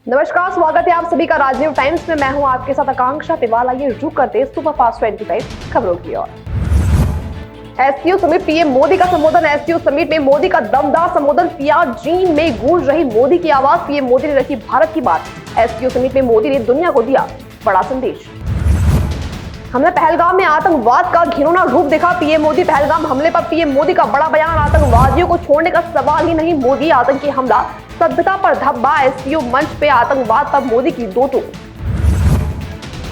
नमस्कार, स्वागत है आप सभी का राजनीव टाइम्स में। मैं हूं आपके साथ आकांक्षा तिवारी। ये रुक करते सुपरफास्ट 25 खबरों की ओर। एससीओ समिट, पीएम मोदी का संबोधन। एससीओ समिट में मोदी का दमदार संबोधन। पियाजीन में गूंज रही मोदी की आवाज। पीएम मोदी ने रखी भारत की बात। एससीओ समिट में मोदी ने दुनिया को दिया बड़ा संदेश। हमने पहलगाम में आतंकवाद का घिनौना रूप देखा। पीएम मोदी पहलगाम हमले पर पीएम मोदी का बड़ा बयान। आतंकवादियों को छोड़ने का सवाल ही नहीं, मोदी आतंकी हमला सभ्यता पर धब्बा। एससीओ मंच पे आतंकवाद पर मोदी की दो टूक।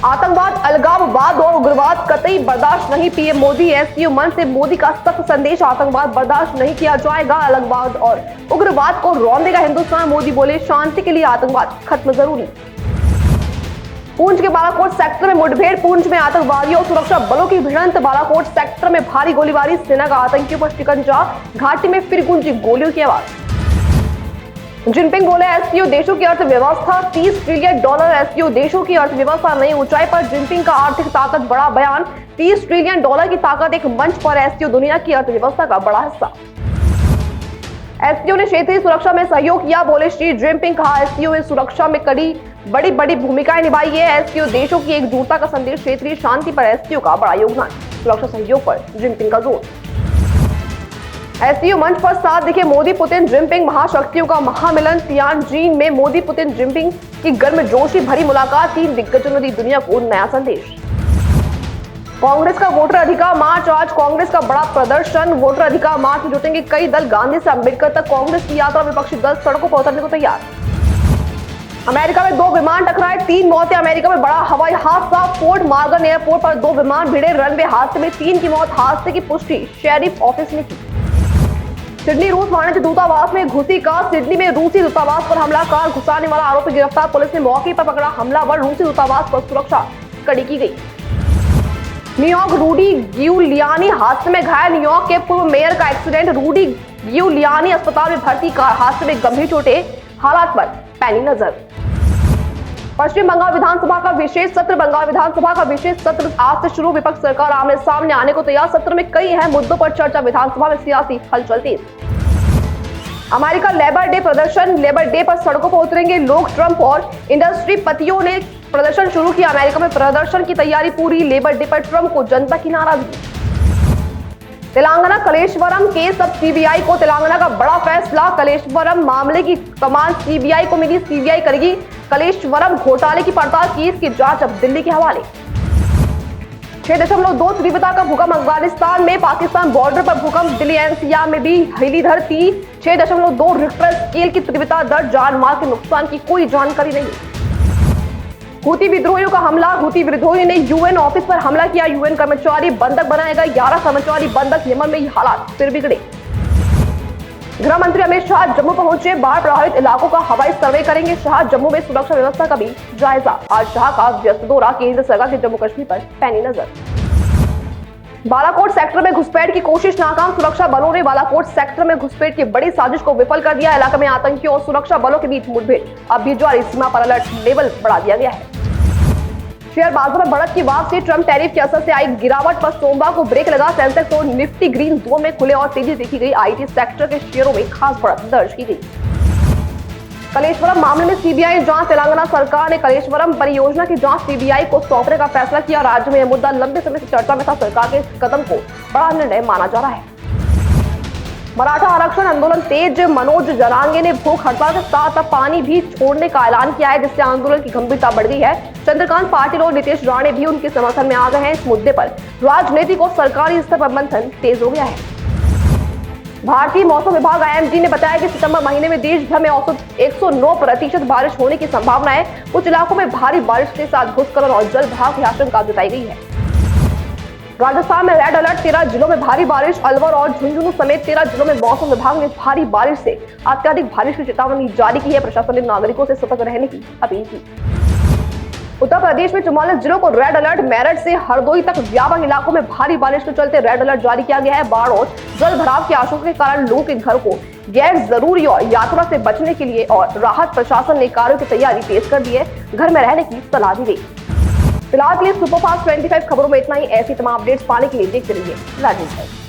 आतंकवाद, अलगाववाद और उग्रवाद कतई बर्दाश्त नहीं, पीएम मोदी। एससीओ मंच से मोदी का सख्त संदेश। आतंकवाद बर्दाश्त नहीं किया जाएगा, अलगाववाद और उग्रवाद को रौंदेगा हिंदुस्तान। मोदी बोले, शांति के लिए आतंकवाद खत्म जरूरी। पूंछ के बालाकोट सेक्टर में मुठभेड़। पूंछ में आतंकवादियों और सुरक्षा बलों की भिड़ंत। बालाकोट सेक्टर में भारी गोलीबारी। सेना का आतंकियों पर शिकंजा। घाटी में फिर गूंजी गोलियों की आवाज। जिनपिंग बोले, एससीओ देशों की अर्थव्यवस्था $30 ट्रिलियन। एससीओ देशों की अर्थव्यवस्था नई ऊंचाई पर। जिनपिंग का आर्थिक ताकत बड़ा बयान। $30 ट्रिलियन की ताकत एक मंच पर। एससीओ दुनिया की अर्थव्यवस्था का बड़ा हिस्सा। एससीओ ने क्षेत्रीय सुरक्षा में सहयोग किया, बोले श्री जिनपिंग। कहा, एससीओ ने सुरक्षा में बड़ी भूमिकाएं निभाई है। एससीओ देशों की एकजुटता का संदेश। क्षेत्रीय शांति पर एससीओ का बड़ा योगदान। सुरक्षा सहयोग पर जिनपिंग का जोर। एससीओ मंच पर साथ दिखे मोदी, पुतिन, जिनपिंग। महाशक्तियों का महामिलन। तियानजिन में मोदी, पुतिन, जिनपिंग की गर्मजोशी भरी मुलाकात। 3 दिग्गजों ने दी दुनिया को नया संदेश। कांग्रेस का वोटर अधिकार मार्च। आज कांग्रेस का बड़ा प्रदर्शन। वोटर अधिकार मार्च में जुटेंगे कई दल। गांधी से अंबेडकर तक कांग्रेस की यात्रा। विपक्षी दल सड़कों पर उतरने को तैयार। अमेरिका में 2 विमान टकराए, 3 मौतें। अमेरिका में बड़ा हवाई हादसा। फोर्ट मॉर्गन एयरपोर्ट पर 2 विमान भिड़े। रनवे हादसे में 3 की मौत। हादसे की पुष्टि शेरिफ ऑफिस ने की। सिडनी रूस वाणिज्य दूतावास में घुसी कार। सिडनी में रूसी दूतावास पर हमला। कार घुसाने वाला आरोपी गिरफ्तार। पुलिस ने मौके पर पकड़ा हमलावर। रूसी दूतावास पर सुरक्षा कड़ी की गई। न्यूयॉर्क, रूडी गिउलियानी हादसे में घायल। न्यूयॉर्क के पूर्व मेयर का एक्सीडेंट। रूडी गिउलियानी अस्पताल में भर्ती। कार हादसे में गंभीर चोटें। हालात पर पैनी नजर। पश्चिम बंगाल विधानसभा का विशेष सत्र। बंगाल विधानसभा का विशेष सत्र आज से शुरू। विपक्ष सरकार आमने सामने आने को तैयार। सत्र में कई अहम मुद्दों पर चर्चा। विधानसभा में सियासी हलचल तेज। अमेरिका लेबर डे प्रदर्शन। लेबर डे पर सड़कों पर उतरेंगे लोग। ट्रंप और इंडस्ट्री पतियों ने प्रदर्शन शुरू किया। अमेरिका में प्रदर्शन की तैयारी पूरी। लेबर डे पर ट्रंप को जनता की नाराजगी। तेलंगाना कलेश्वरम केस अब सीबीआई को। तेलंगाना का बड़ा फैसला। कलेश्वरम मामले की कमान सीबीआई को मिली। सीबीआई करेगी कलेश्वरम घोटाले की पड़ताल। केस की जांच अब दिल्ली के हवाले। 6.2 तीव्रता का भूकंप अफगानिस्तान में। पाकिस्तान बॉर्डर पर भूकंप। दिल्ली एनसीआर में भी हिली धरती। 6.2 रिक्टर स्केल की तीव्रता दर्ज। जान माल के नुकसान की कोई जानकारी नहीं। हूती विद्रोहियों का हमला। हूती विद्रोहियों ने यूएन ऑफिस पर हमला किया। यूएन कर्मचारी बंधक बनाएगा। 11 कर्मचारी बंधक। यमन में ये हालात फिर बिगड़े। गृह मंत्री अमित शाह जम्मू पहुंचे। बाढ़ प्रभावित इलाकों का हवाई सर्वे करेंगे शाह। जम्मू में सुरक्षा व्यवस्था का भी जायजा। आज शाह का व्यस्त दौरा। केंद्र सरकार के जम्मू कश्मीर पर पैनी नजर। बालाकोट सेक्टर में घुसपैठ की कोशिश नाकाम। सुरक्षा बलों ने बालाकोट सेक्टर में घुसपैठ की बड़ी साजिश को विफल कर दिया। इलाके में आतंकियों और सुरक्षा बलों के बीच मुठभेड़ अब भी जारी। सीमा पर अलर्ट लेवल बढ़ा दिया गया है। शेयर बाजार में बढ़त की वापसी। ट्रंप टैरिफ के असर से आई गिरावट पर सोमवार को ब्रेक लगा। सेंसेक्स और निफ्टी ग्रीन जोन में खुले और तेजी देखी गई। आईटी सेक्टर के शेयरों में खास बढ़त दर्ज की गई। कलेश्वरम मामले में सीबीआई जांच। तेलंगाना सरकार ने कलेश्वरम परियोजना की जांच सीबीआई को सौंपने का फैसला किया। राज्य में यह मुद्दा लंबे समय से चर्चा में था। सरकार के इस कदम को बड़ा निर्णय माना जा रहा है। मराठा आरक्षण आंदोलन तेज। मनोज जरांगे ने भूख हड़ताल के साथ अब पानी भी छोड़ने का ऐलान किया है, जिससे आंदोलन की गंभीरता बढ़ गई है। चंद्रकांत पाटिल और नीतीश राणे भी उनके समर्थन में आ गए हैं। इस मुद्दे पर राजनीतिक और सरकारी स्तर पर मंथन तेज हो गया है। भारतीय मौसम विभाग आईएमडी ने बताया कि सितंबर महीने में देश भर में औसत 109% बारिश होने की संभावना है। कुछ इलाकों में भारी बारिश के साथ भूस्खलन और जल भराव की आशंका जताई गई है। राजस्थान में रेड अलर्ट। 13 जिलों में भारी बारिश। अलवर और झुंझुनू समेत 13 जिलों में मौसम विभाग ने भारी बारिश से अत्यधिक बारिश की चेतावनी जारी की है। प्रशासन ने नागरिकों से सतर्क रहने की अपील की। उत्तर प्रदेश में 44 जिलों को रेड अलर्ट। मेरठ से हरदोई तक व्यापक इलाकों में भारी बारिश के चलते रेड अलर्ट जारी किया गया है। बाढ़ और जल भराव की आशंका के कारण लोगों के घर को गैर जरूरी और यात्रा से बचने के लिए और राहत प्रशासन ने कार्यों की तैयारी तेज कर दी है। घर में रहने की सलाह दी गई। फिलहाल के लिए सुपरफास्ट 25 खबरों में इतना ही। ऐसी तमाम अपडेट्स पाने के लिए देखते रहिए राजनीव टाइम्स।